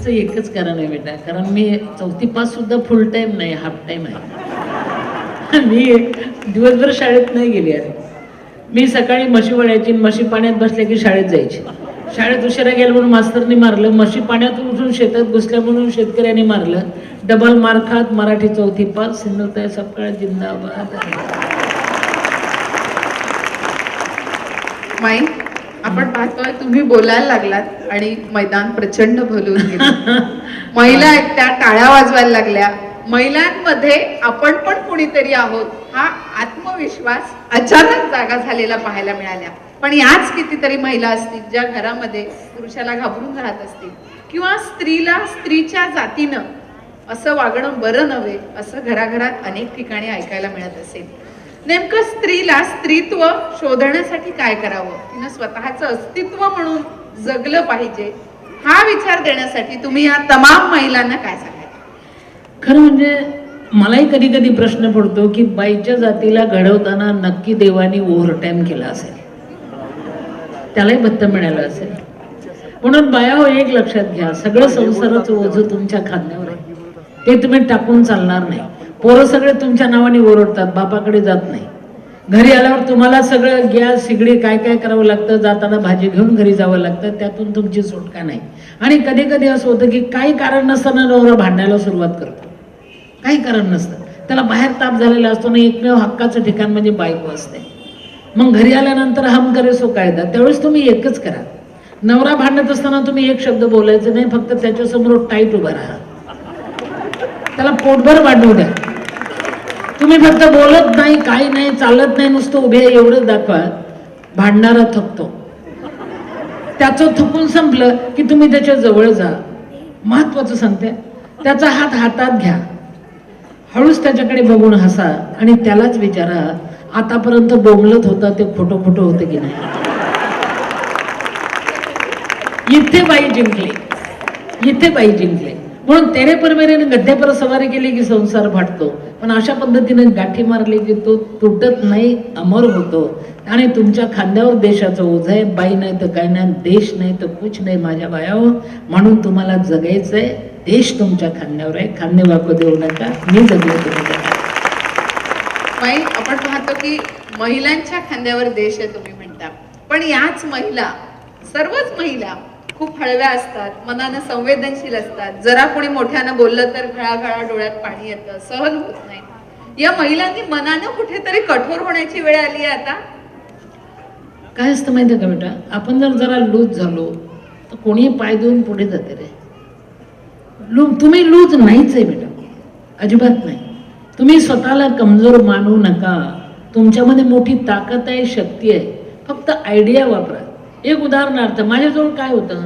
नुसतं एकच कारण आहे बेटा, कारण मी 4थी पास सुद्धा फुल टाइम नाही, हाफ टाइम आहे. मी दिवसभर शाळेत नाही गेली आहे. मी सकाळी म्हशी वळायची, म्हशी पाण्यात बसल्या की शाळेत जायची. शाळेत उशिरा गेलं म्हणून मास्तरनी मारलं, म्हशी पाण्यातून उठून शेतात घुसल्या म्हणून शेतकऱ्यांनी मारलं. डबल मार खात मराठी 4थी पास, सिंधुताई सपकाळ जिंदाबाद. माई, आपण पाहतोय तुम्ही बोलायला लागलात आणि मैदान प्रचंड भरून गेलं. महिला आहेत त्या टाळ्या वाजवायला लागल्या. महिलांमध्ये आपण पण कुणीतरी आहोत हा आत्मविश्वास अचानक जागा झालेला पाहायला मिळाल्या. पण याच कितीतरी महिला असतील ज्या घरामध्ये पुरुषाला घाबरून राहत असतील, किंवा स्त्रीला स्त्रीच्या जातीनं असं वागणं बरं नव्हे असं घराघरात अनेक ठिकाणी ऐकायला मिळत असेल. नेमकं स्त्रीला स्त्रीत्व शोधण्यासाठी काय करावं, तिनं स्वतःचं अस्तित्व म्हणून जगलं पाहिजे, हा विचार देण्यासाठी तुम्ही या तमाम महिलांना काय सांगाल? खरं म्हणजे मलाही कधी कधी प्रश्न पडतो की बाईच्या जातीला घडवताना नक्की देवानी ओव्हरटाईम केला असेल, त्यालाही भत्ता मिळालं असेल. म्हणून बाया हो, एक लक्षात घ्या, सगळं संसाराचं ओझं तुमच्या खांद्यावर आहे, ते तुम्ही टाकून चालणार नाही. पोरं सगळे तुमच्या नावाने ओरडतात, बापाकडे जात नाही. घरी आल्यावर तुम्हाला सगळं गॅस शिगडी काय काय करावं लागतं, जाताना भाजी घेऊन घरी जावं लागतं, त्यातून तुमची सुटका नाही. आणि कधी कधी असं होतं की काही कारण नसताना नवरा भांडायला सुरुवात करतो, काही कारण नसतं, त्याला बाहेर ताप झालेला असतो ना. एकमेव हक्काचं ठिकाण म्हणजे बायको असते. मग घरी आल्यानंतर हम करे सो कायदा, त्यावेळेस तुम्ही एकच करा, नवरा भांडत असताना तुम्ही एक शब्द बोलायचं नाही, फक्त त्याच्यासमोर टाईट उभा राहा, त्याला पोटभर वाढवू द्या. तुम्ही फक्त बोलत नाही, काही नाही, चालत नाही, नुसतं उभे एवढंच दाखवा. भांडणारा थकतो, त्याचं थकून संपलं की तुम्ही त्याच्या जवळ जा. महत्वाचं सांगते, त्याचा हात हातात घ्या, हळूच त्याच्याकडे बघून हसा आणि त्यालाच विचारा, आतापर्यंत बोंबलत होता ते खोटं खोटं होतं की नाही. इथे बाई जिंकली, इथे बाई जिंकले. म्हणून तेरे पर मेरे गड्ड्यापर सवारी केली की संसार फाटतो, पण अशा पद्धतीने गाठी मारली की तो तुटत नाही, अमर होतो. आणि तुमच्या खांद्यावर देशाचं ओझं आहे. बाई नाही तर काही नाही, देश नाही तर कुछ नाही माझ्या बायावर. म्हणून तुम्हाला जगायचंय, देश तुमच्या खांद्यावर आहे, खांदे वाकू देऊ नका. मी जगले तुम्ही जगा. माई, आपण पाहतो की महिलांच्या खांद्यावर देश आहे तुम्ही म्हणता, पण याच महिला, सर्वच महिला खूप हळव्या असतात, मनानं संवेदनशील असतात. जरा कोणी मोठ्यानं बोललं तर घळाघळा डोळ्यात पाणी येतं, सहन होत नाही. या महिलांनी मनानं कुठेतरी कठोर होण्याची वेळ आली आहे आता. काय असतं माहिती का बेटा, आपण जर जरा लूज झालो तर कोणी पाय देऊन पुढे जाते रे. तुम्ही लूज नाहीच आहे बेटा, अजिबात नाही. तुम्ही स्वतःला कमजोर मानू नका. तुमच्यामध्ये मोठी ताकद आहे, शक्ती आहे, फक्त आयडिया वापरा. एक उदाहरणार्थ, माझ्याजवळ काय होतं,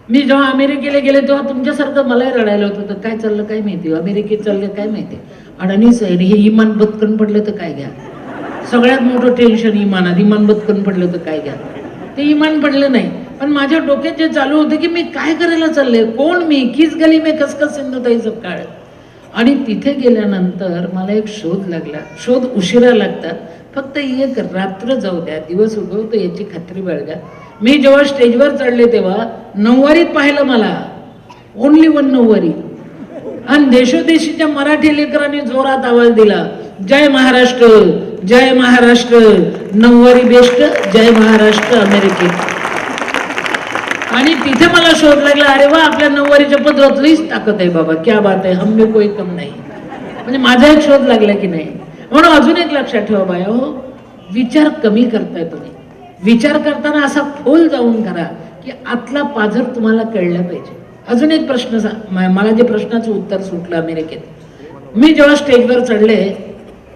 मी जेव्हा अमेरिकेला गेले तेव्हा तुमच्यासारखं मलाही रडायला होतं. काय चाललं काय माहिती, अमेरिकेत चाललं काय माहिती, अडाणीच आहे हे, इमान बदकन पडलं तर काय घ्या. सगळ्यात मोठं टेन्शन इमानात, इमान बदकन पडलं तर काय घ्या. ते इमान पडलं नाही, पण माझ्या डोक्यात जे चालू होतं की मी काय करायला चालले, कोण मी, किस गली में कसकस सिंधुताई सपकाळ. आणि तिथे गेल्यानंतर मला एक शोध लागला. शोध उशिरा लागतात, फक्त एक रात्र जाऊ द्या, दिवस उगवतो याची खात्री बाळगा. मी जेव्हा स्टेजवर चढले तेव्हा नऊवारीत पाहिलं मला, ओनली वन नऊवारी. आणि देशोदेशीच्या मराठी लेकरांनी जोरात आवाज दिला, जय महाराष्ट्र, जय महाराष्ट्र, नऊवारी बेस्ट, जय महाराष्ट्र अमेरिकेत. आणि तिथे मला शोध लागला, अरे वा, आपल्या नऊवारीच्या पदरात लईच ताकद आहे बाबा, क्या बात आहे, हम में कोई कम नाही. म्हणजे माझा एक शोध लागला की नाही. म्हणून अजून एक लक्षात ठेवा बाया हो, विचार कमी करताय तुम्ही. विचार करताना असा खोल जाऊन करा की आतला पाझर तुम्हाला कळला पाहिजे. अजून एक प्रश्न मला जे प्रश्नाचं उत्तर सुटलं अमेरिकेत. मी जेव्हा स्टेजवर चढले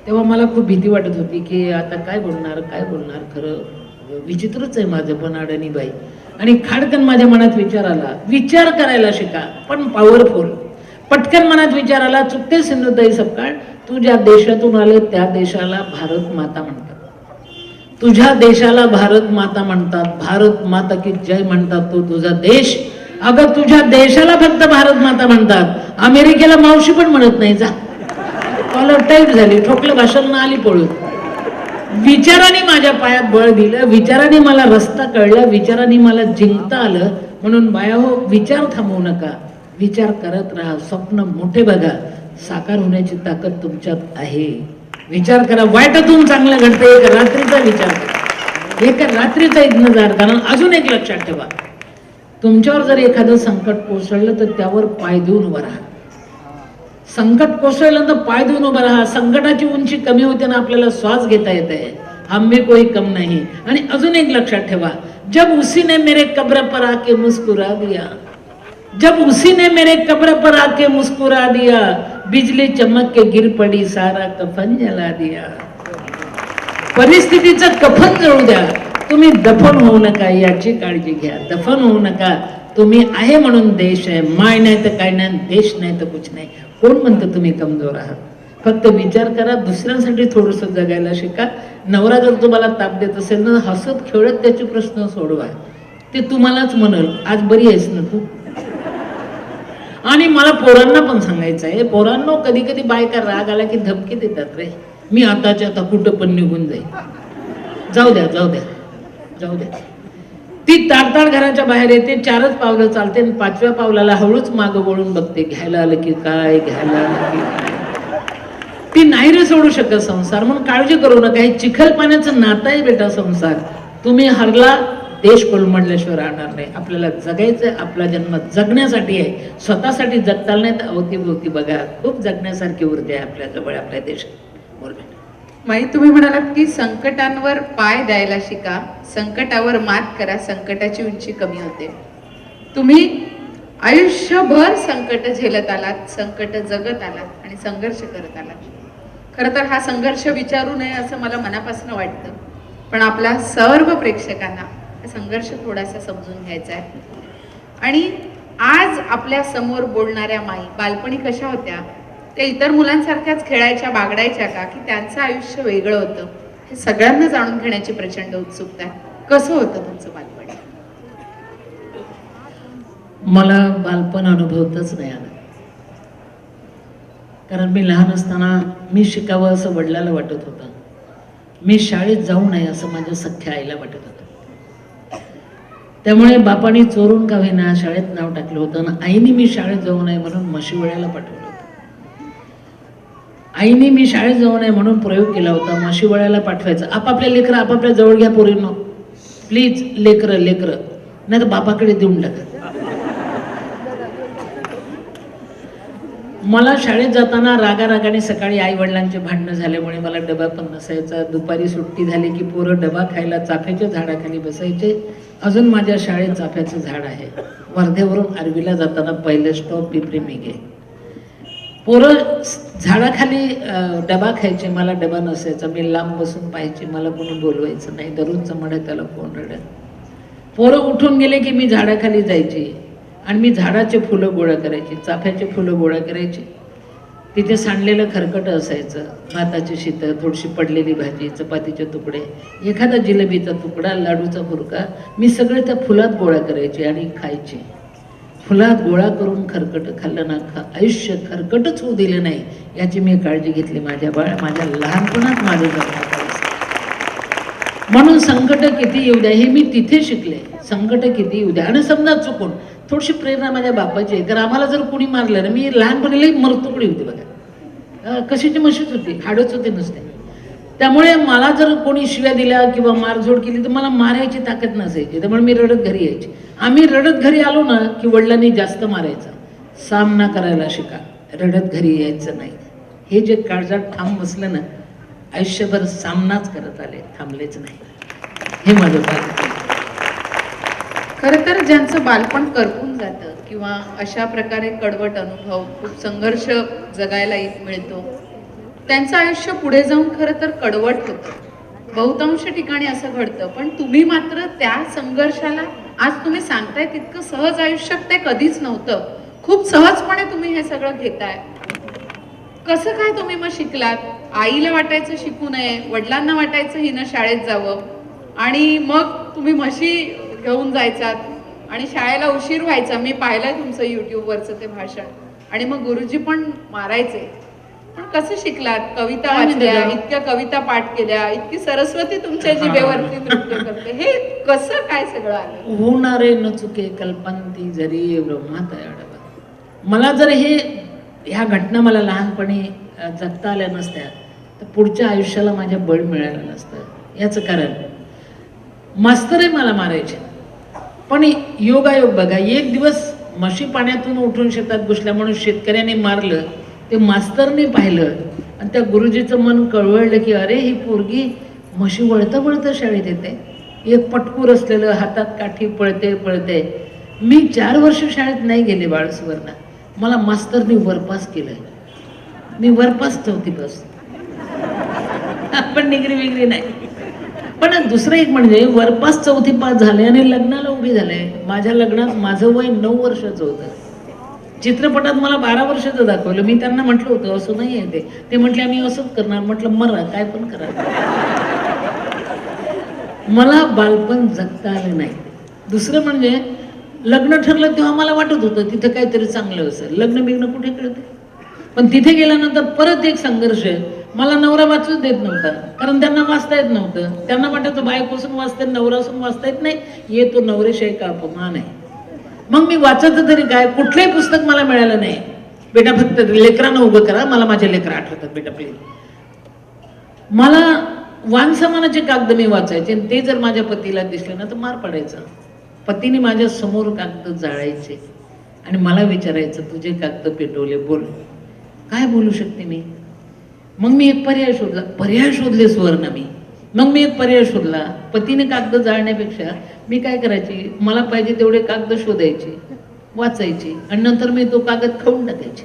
तेव्हा मला खूप भीती वाटत होती की आता काय बोलणार काय बोलणार. खरं विचित्रच आहे माझं पण, अडाणी बाई. आणि खाडकन माझ्या मनात विचार आला, विचार करायला शिका पण पॉवरफुल. पटकन मनात विचार आला, चुकते सिंधुताई सपकाळ, तू ज्या देशातून आले त्या देशाला भारत माता म्हणतात, तुझ्या देशाला भारत माता म्हणतात, भारत माता की जय म्हणतात, तो तुझा देश. अगं तुझ्या देशाला फक्त भारत माता म्हणतात, अमेरिकेला मावशी पण म्हणत नाही. जा, कॉलर टाईप झाली, ठोकलं भाषण आली पळून. विचाराने माझ्या पायात बळ दिलं, विचाराने मला रस्ता कळला, विचाराने मला जिंकता आलं. म्हणून बाया हो, विचार थांबवू नका, विचार करत राहा, स्वप्न मोठे बघा, साकार होण्याची ताकद तुमच्यात आहे. विचार करा, वाईटातून चांगलं घडतं, एक रात्रीचा विचार करा, एक रात्रीचा इग्नजार. कारण अजून एक लक्षात ठेवा, तुमच्यावर जर एखादं संकट कोसळलं तर त्यावर पाय देऊन उभं राहा. संकट कोसळलं तर पाय देऊन उभं राहा. संकटाची उंची कमी होते ना, आपल्याला श्वास घेता येते, हम में कोई कम नहीं. आणि अजून एक लक्षात ठेवा, जब उसी ने मेरे कब्र पर आके मुस्कुरा दिया, जब उसी ने मेरे कब्र पर आके मुस्कुरा दिया, बिजली चमक के गिर पड़ी, सारा कफन जला दिया. परिस्थितीचं कफन जळू द्या, तुम्ही दफन होऊ नका याची काळजी घ्या. दफन होऊ नका. तुम्ही आहे म्हणून देश आहे. माय नाही तर काय नाही, देश नाही तर कुछ नाही. कोण म्हणतं तुम्ही कमजोर आहात? फक्त विचार करा, दुसऱ्यांसाठी थोडंसं जगायला शिका. नवरा जर तुम्हाला ताप देत असेल ना, हसत खेळत त्याचे प्रश्न सोडवा. ते तुम्हालाच म्हणल, आज बरी आहेस ना तू. आणि मला पोरांना पण सांगायचं आहे, पोरांनो, कधी कधी बायका राग आला की धमकी देतात रे, मी आताच्या आता कुठं पण निघून जाईल. जाऊ द्या, जाऊ द्या, जाऊ द्या. ती ताडताड घराच्या बाहेर येते, 4च पावलं चालते आणि 5व्या पावलाला हळूच मागं वळून बघते, घ्यायला आलं की काय, घ्यायला आलं की काय. ती नाही रे सोडू शकत संसार. म्हणून काळजी करू नका. हे चिखल पाण्याचं नातं आहे बेटा संसार. तुम्ही हरला, देश कोलमडल्याशिवाय राहणार नाही. आपल्याला जगायचं, आपला जन्म जगण्यासाठी आहे, स्वतःसाठी जगताल नाही तर अवतीभोवती बघा, खूप जगण्यासारखी ऊर्जा आहे आपल्या जवळ, आपल्या देशात. बोल बेटा. माई, तुम्ही म्हणालात की संकटांवर पाय द्यायला शिका, संकटावर मात करा, संकटाची उंची कमी होते. तुम्ही आयुष्यभर संकट झेलत आलात, संकट जगत आलात आणि संघर्ष करत आलात. खरं तर हा संघर्ष विचारू नये असं मला मनापासून वाटतं, पण आपल्या सर्व प्रेक्षकांना हा संघर्ष थोडासा समजून घ्यायचा आहे. आणि आज आपल्या समोर बोलणाऱ्या माई बालपणी कशा होत्या? त्या इतर मुलांसारख्याच खेळायच्या, बागडायच्या का, की त्यांचं आयुष्य वेगळं होतं? हे सगळ्यांना जाणून घेण्याची प्रचंड उत्सुकता आहे. कसं होतं तुमचं बालपण? मला बालपण अनुभवतच नाही आलं, कारण मी लहान असताना मी शिकावं असं वडिलाला वाटत होतं, मी शाळेत जाऊ नये असं माझ्या सख्ख्या आईला वाटत होतं. त्यामुळे बापाने चोरून का होईना शाळेत नाव टाकलं होतं ना. आईने मी शाळेत जाऊ नये म्हणून म्हशी वळ्याला पाठवलं होतं. आईने मी शाळेत जाऊ नये म्हणून प्रयोग केला होता, म्हशी वळ्याला पाठवायचं. आपापल्या लेकरं आपापल्या जवळ घ्या पोरींनो, प्लीज. लेकरं लेकरं नाही तर बापाकडे देऊन टाका. मला शाळेत जाताना रागारागाने सकाळी आई वडिलांचे भांडणं झाल्यामुळे मला डबा पण नसायचा. दुपारी सुट्टी झाली की पोरं डबा खायला चाफ्याच्या झाडाखाली बसायचे. अजून माझ्या शाळेत चाफ्याचं झाड आहे. वर्ध्यावरून आर्वीला जाताना पहिलं स्टॉप पिंपरी मिगे. पोरं झाडाखाली डबा खायचे, मला डबा नसायचा. मी लांब बसून पाहायचे, मला कोणी बोलवायचं नाही. दररोजचं म्हणत त्याला कोण रडत. पोरं उठून गेले की मी झाडाखाली जायचे आणि मी झाडाचे फुलं गोळा करायची, चाफ्याचे फुलं गोळा करायची. तिथे सांडलेलं खरकटं असायचं, भाताची शीतं, थोडीशी पडलेली भाजी, चपातीचे तुकडे, एखादा जिलेबीचा तुकडा, लाडूचा हुरका, मी सगळे त्या फुलात गोळा करायचे आणि खायचे. फुलात गोळा करून खरकटं खाल्लं ना, आयुष्य खरकटच होऊ दिलं नाही याची मी काळजी घेतली. माझ्या लहानपणात माझं जगण्यात. म्हणून संकट किती येऊ द्या हे मी तिथे शिकले. संकट किती येऊ द्या. आणि समजा चुकून थोडीशी प्रेरणा माझ्या बापाची आहे, तर आम्हाला जर कोणी मारलं ना, मी लहानपणी मरतुकडी होती बघा, कशाची मशीच होती, हाडच होते नुसते. त्यामुळे मला जर कोणी शिव्या दिल्या किंवा मारझोड केली तर मला मारायची ताकद नसायची. त्यामुळे मी रडत घरी यायची. आम्ही रडत घरी आलो ना की वडिलांनी जास्त मारायचा. सामना करायला शिका, रडत घरी यायचं नाही. हे जे काळजात ठाम बसलं ना, आयुष्यभर सामनाच करत आले, थांबलेच नाही. हे माझं बालपण. खरं तर ज्यांचं बालपण करपून जातं किंवा अशा प्रकारे कडवट अनुभव, खूप संघर्ष जगायला मिळतो, त्यांचं आयुष्य पुढे जाऊन खरं तर कडवट होतं. बहुतांश ठिकाणी असं घडतं. पण तुम्ही मात्र त्या संघर्षाला आज तुम्ही सांगताय तितकं सहज आयुष्य ते कधीच नव्हतं. खूप सहजपणे तुम्ही हे सगळं घेताय. कसं काय तुम्ही मग शिकलात? आईला वाटायचं शिकू नये, वडिलांना वाटायचं हिनं शाळेत जावं, आणि मग तुम्ही म्हशी घेऊन जायचात आणि शाळेला उशीर व्हायचा. मी पाहिलंय तुमचं युट्यूबवरचं ते भाषण. आणि मग गुरुजी पण मारायचे. पण कसं शिकलात? कविता वाचल्या, इतक्या कविता पाठ केल्या, इतकी सरस्वती तुमच्या जिभेवरती नृत्य करते. हे कसं काय सगळं आलं? होणारे न चुके कल्पंती जरी ब्रह्मात आडवा. मला जर ह्या घटना मला लहानपणी जगता आल्या नसत्या तर पुढच्या आयुष्याला माझ्या बळ मिळालं नसतं. याचं कारण मास्तरही मला मारायचे, पण योगायोग बघा, एक दिवस म्हशी पाण्यातून उठून शेतात घुसल्या म्हणून शेतकऱ्याने मारलं, ते मास्तरने पाहिलं आणि त्या गुरुजीचं मन कळवळलं की अरे ही पोरगी म्हशी वळता वळता शाळेत येते, एक पटकूर असलेलं हातात काठी पळते पळते. मी 4 वर्ष शाळेत नाही गेले बाळ सुवर्णा, मला मास्तरनी वरपास केलं, मी वरपास 4थी पास, पण डिग्री बिग्री नाही. पण दुसरं एक म्हणजे वरपास 4थी पास झाले आणि लग्नाला उभी झाले. माझ्या लग्नात माझं वय 9 वर्षाचं होतं. चित्रपटात मला 12 वर्षाचं दाखवलं. मी त्यांना म्हटलं होतं असं नाही आहे ते म्हटले आम्ही असंच करणार. म्हटलं मरा, काय पण करा. मला बालपण जगता आलं नाही. दुसरं म्हणजे लग्न ठरलं तेव्हा मला वाटत होतं तिथं काहीतरी चांगलं असेल. लग्न बिग्न कुठे कळते. पण तिथे गेल्यानंतर परत एक संघर्ष आहे. मला नवरा वाचूच देत नव्हता, कारण त्यांना वाचता येत नव्हतं. त्यांना वाटायचं बायकोसून वाचते, नवरासून वाचता येत नाही, ये तो नवरेशाही का अपमान आहे. मग मी वाचत तरी काय, कुठलंही पुस्तक मला मिळालं नाही. बेटा फक्त लेकरांना उभं करा, मला माझे लेकरं आठवतात बेटा प्लीज. मला वानसमानाचे कागद मी वाचायचे आणि ते जर माझ्या पतीला दिसले ना तर मार पडायचा. पतीने माझ्या समोर कागद जाळायचे आणि मला विचारायचं तुझे कागद पेटवले, बोल. काय बोलू शकते मी. मग मी एक पर्याय शोधले सुवर्ण मी. मग मी एक पर्याय शोधला. पतीने कागद जाळण्यापेक्षा मी काय करायची, मला पाहिजे तेवढे कागद शोधायचे, वाचायचे आणि नंतर मी तो कागद खाऊन टाकायचे,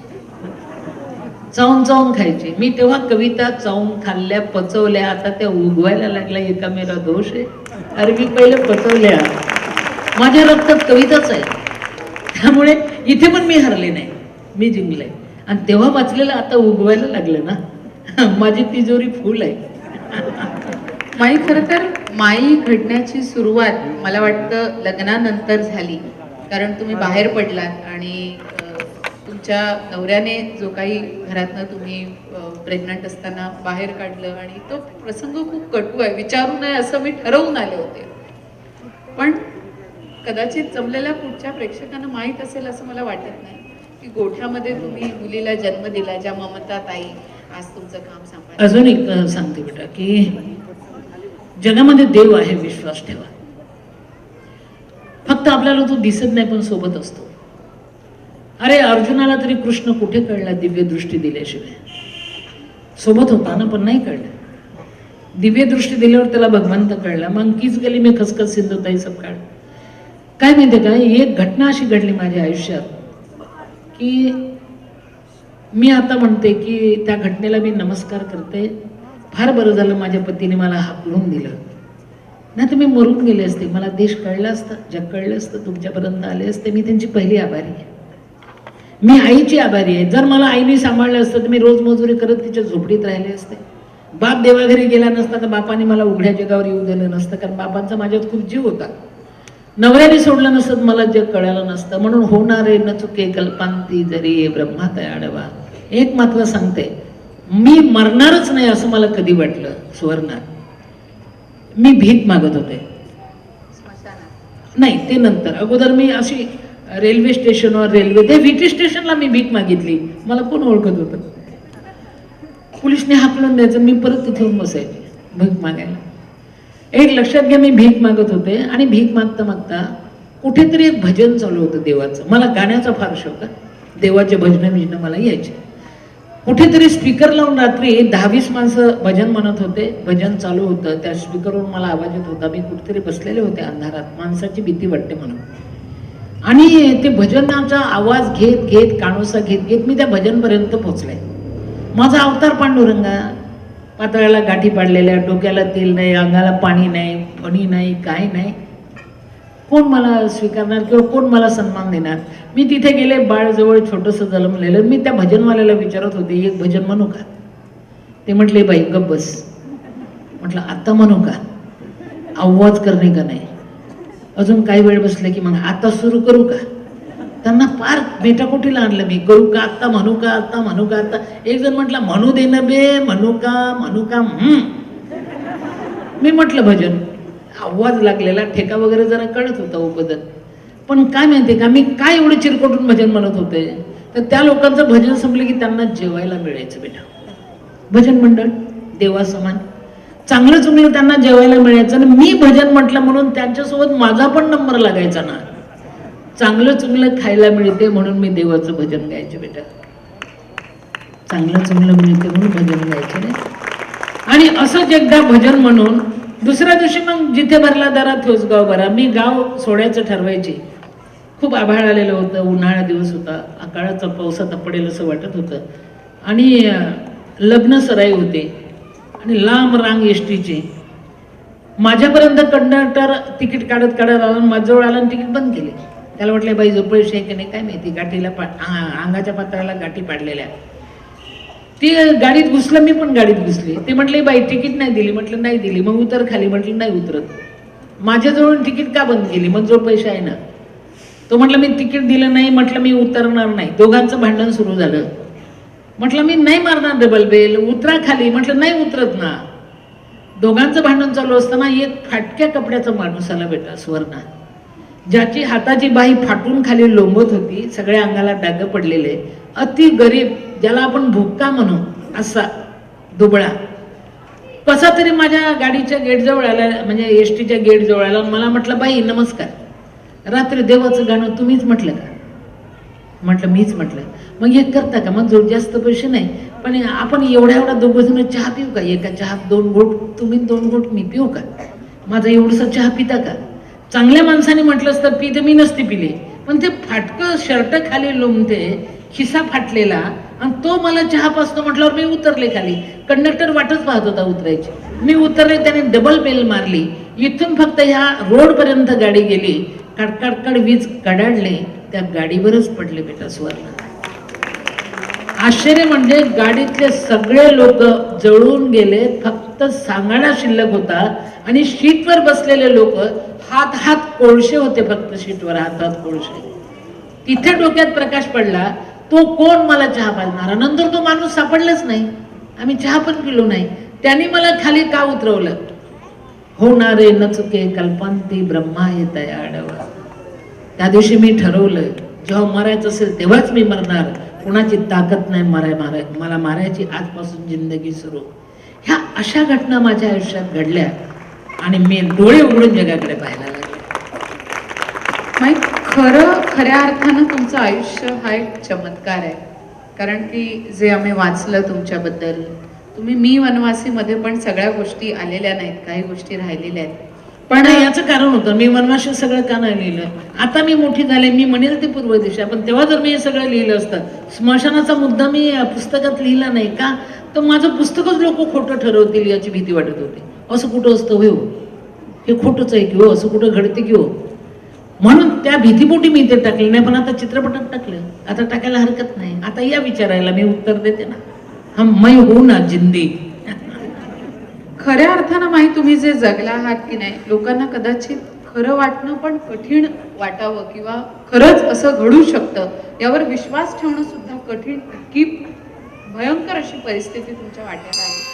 चावून चावून खायचे. मी तेव्हा कविता चावून खाल्ल्या, पचवल्या. आता त्या उगवायला लागल्या. एका मेरा दोष आहे. अरे मी पहिले पचवल्या, माझ्या रक्तात कविताच आहे. त्यामुळे इथे पण मी हरले नाही, मी जिंकले. आणि तेव्हा वाचलेलं आता उगवायला लागलं ना. माझी तिजोरी फुल आहे. माई, खरं तर माई घडण्याची सुरुवात मला वाटतं लग्नानंतर झाली. कारण तुम्ही बाहेर पडलात आणि तुमच्या नवऱ्याने जो काही घरातनं तुम्ही प्रेग्नंट असताना बाहेर काढलं आणि तो प्रसंग खूप कटू आहे, विचारू नये असं मी ठरवून आले होते. पण कदाचित जमलेल्या पुढच्या प्रेक्षकांना माहीत असेल असं मला वाटत नाही की गोठ्यामध्ये तुम्ही मुलीला जन्म दिला, ज्या ममता ताई आज तुमचं काम सांभाळतात. अजून एक सांगते बेटा की जगामध्ये देव आहे, विश्वास ठेवा. फक्त आपल्याला तो दिसत नाही पण सोबत असतो. अरे अर्जुनाला तरी कृष्ण कुठे कळला दिव्य दृष्टी दिल्याशिवाय. सोबत होता ना पण नाही कळलं. दिव्य दृष्टी दिल्यावर त्याला भगवंत कळला. मग कीच गेली मी खसखस सिंधुताई सब काळ. काय माहितीये का, एक घटना अशी घडली माझ्या आयुष्यात की मी आता म्हणते की त्या घटनेला मी नमस्कार करते. फार बरं झालं माझ्या पतीने मला हाकलून दिलं, नाही तर मी मरून गेले असते. मला देश कळला असता, जग कळलं असतं, तुमच्यापर्यंत आले असते. मी त्यांची पहिली आभारी आहे. मी आईची आभारी आहे. जर मला आईने सांभाळलं असतं तर मी रोज मजुरी करत तिच्या झोपडीत राहिले असते. बाप देवाघरी गेला नसता तर बापाने मला उघड्या जगावर येऊ दिलं नसतं, कारण बापांचा माझ्यात खूप जीव होता. नवऱ्याने सोडलं नसतं मला जग कळालं नसतं. म्हणून होणारे न चुके कल्पांती जरी ब्रह्मात आडवा. एक मात्र सांगते, मी मरणारच नाही असं मला कधी वाटलं सुवर्णा. मी भीक मागत होते. नाही ते नंतर, अगोदर मी अशी रेल्वे स्टेशनवर ते व्हीटी स्टेशनला मी भीक मागितली. मला कोण ओळखत होतं. पोलिसने हाकलून द्यायचं, मी परत तिथे येऊन बसायचे भीक मागायला. एक लक्षात घ्या, मी भीक मागत होते आणि भीक मागता मागता कुठेतरी एक भजन चालू होतं देवाचं. मला गाण्याचा फार शौक आहे. देवाचे भजन मला यायचे. कुठेतरी स्पीकर लावून रात्री 10-20 माणसं भजन म्हणत होते. भजन चालू होतं, त्या स्पीकरवरून मला आवाज येत होता. मी कुठेतरी बसलेले होते अंधारात, माणसाची भीती वाटते म्हणून. आणि ते भजनाचा आवाज घेत घेत कानोसा घेत घेत मी त्या भजनपर्यंत पोहोचले. माझा अवतार पांडुरंगा, पातळ्याला गाठी पाडलेल्या, डोक्याला तेल नाही, अंगाला पाणी नाही, फणी नाही, काय नाही. कोण मला स्वीकारणार किंवा कोण मला सन्मान देणार. मी तिथे गेले, बाळजवळ छोटंसं जन्मलेलं. मी त्या भजनवाल्याला विचारत होते, एक भजन म्हणू का. ते म्हटले, बाई गप्प बस. म्हटलं आता म्हणू का, आवाज करणे का नाही. अजून काही वेळ बसले की मग आता सुरू करू का. त्यांना फार बेटाकोटीला आणलं मी, करू का आता, म्हणू का आता, म्हणू का आता. एक जण म्हटलं म्हणू दे ना बे, म्हणू का. मी म्हटलं भजन. आवाज लागलेला, ठेका वगैरे जरा कळत होता उपदन. पण काय माहितीये का, मी काय एवढे चिरकोटून भजन म्हणत होते. तर त्या लोकांचं भजन संपलं की त्यांना जेवायला मिळायचं बेटा. भजन मंडळ देवासमान चांगलं चुंगलं त्यांना जेवायला मिळायचं. आणि मी भजन म्हटलं म्हणून त्यांच्यासोबत माझा पण नंबर लागायचा ना. चांगलं चुंगलं खायला मिळते म्हणून मी देवाचं भजन गायचे बेटा. चांगलं चुंगलं मिळते म्हणून भजन गायचे नाही. आणि असंच एकदा भजन म्हणून दुसऱ्या दिवशी मग जिथे भरला दरा तोच गाव भरा. मी गाव सोडायचं ठरवायचे. खूप आभाळ आलेलं होतं, उन्हाळा दिवस होता, आकाळाचा पावसात पडेल असं वाटत होतं. आणि लग्न सराई होते आणि लांब रांग एसटीची. माझ्यापर्यंत कंडक्टर तिकीट काढत काढत आला, माझ्याजवळ आला आणि तिकीट बंद केले. त्याला म्हटलं बाई जो पैसे आहे की नाही काय माहिती, गाठीला अंगाच्या पात्राला गाठी पाडलेल्या. ती गाडीत घुसलं, मी पण गाडीत घुसली. ते म्हटले बाई तिकीट नाही दिली. म्हटलं नाही दिली. मग उतर खाली. म्हटलं नाही उतरत. माझ्याजवळ तिकीट का बंद केली, मग जो पैसे आहे ना. तो म्हटलं मी तिकीट दिलं नाही. म्हटलं मी उतरणार नाही. दोघांचं भांडण सुरू झालं. म्हटलं मी नाही मारणार डबल बेल, उतरा खाली. म्हटलं नाही उतरत ना. दोघांचं भांडण चालू असताना एक फाटक्या कपड्याचा माणूस आला बेटा, सुवर्णा, ज्याची हाताची बाई फाटून खाली लोंबत होती, सगळ्या अंगाला डाग पडलेले, अति गरीब, ज्याला आपण भुक्का म्हणू असा दुबळा. कसा तरी माझ्या गाडीच्या गेटजवळ आला, म्हणजे एसटीच्या गेटजवळ आला. मला म्हटलं बाई नमस्कार, रात्री देवाचं गाणं तुम्हीच म्हटलं का? म्हटलं मीच म्हटलं. मग एक करता का? मग जोड जास्त पैसे नाही, पण आपण एवढा दोघं जण चहा पिऊ का? एका चहात 2 घोट तुम्ही, 2 घोट मी पिऊ का? माझा एवढसा चहा पिता का? चांगल्या माणसाने म्हटलं असतं पिते, मी नसती पिली. पण ते फाटकं शर्ट खाली लोंबते, खिसा फाटलेला, आणि तो मला चहा पाचतो म्हटल्यावर मी उतरले खाली. कंडक्टर वाटच पाहत होता उतरायची. मी उतरले, त्याने डबल बेल मारली. इथून फक्त ह्या रोडपर्यंत गाडी गेली. कडकडकड वीज कडाडले, त्या गाडीवरच पडले बेटा सुवर्ण. आश्चर्य म्हणजे गाडीतले सगळे लोक जळून गेले, फक्त सांगाडा शिल्लक होता. आणि शीटवर बसलेले लोक हात हात कोळशे होते, फक्त शीटवर हात हात कोळशे. तिथे डोक्यात प्रकाश पडला, तो कोण मला चहा पाजणार? नंतर तो माणूस सापडलाच नाही. आम्ही चहा पण पिलो नाही. त्यांनी मला खाली का उतरवलं? होणारे न चुके कल्पांती ब्रह्मा येत आडवा. त्या दिवशी मी ठरवलं, जेव्हा मरायचं असेल तेव्हाच मी मरणार. कोणाची ताकद नाही मला मारायची. आजपासून जिंदगी सुरू. ह्या अशा घटना माझ्या आयुष्यात घडल्या आणि मी डोळे उघडून जगाकडे पाहायला लागले. खऱ्या अर्थानं तुमचं आयुष्य हा एक चमत्कार आहे. कारण की जे आम्ही वाचलं तुमच्याबद्दल, तुम्ही मी वनवासी मध्ये पण सगळ्या गोष्टी आलेल्या नाहीत, काही गोष्टी राहिलेल्या आहेत. पण याचं कारण होतं, मी वनवाशी सगळं का नाही लिहिलं? आता मी मोठी झाले, मी म्हणेल ती पूर्व दिशा, पण तेव्हा जर मी हे सगळं लिहिलं असतं, स्मशानाचा मुद्दा मी पुस्तकात लिहिला नाही का, तर माझं पुस्तकच लोक खोटं ठरवतील याची भीती वाटत होती. असं कुठं असतं हो, हे खोटंच आहे की हो, असं कुठं घडते की हो. म्हणून त्या भीतीपोटी मी ते टाकले नाही. पण आता चित्रपटात टाकलं, आता टाकायला हरकत नाही. आता या विचारायला मी उत्तर देते ना, हम मैं हूं ना जिंदी. खऱ्या अर्थानं माहीत तुम्ही जे जगला आहात की नाही, लोकांना कदाचित खरं वाटणं पण कठीण वाटावं, किंवा खरंच असं घडू शकतं यावर विश्वास ठेवणं सुद्धा कठीण. इतकी भयंकर अशी परिस्थिती तुमच्या वाट्याला आली.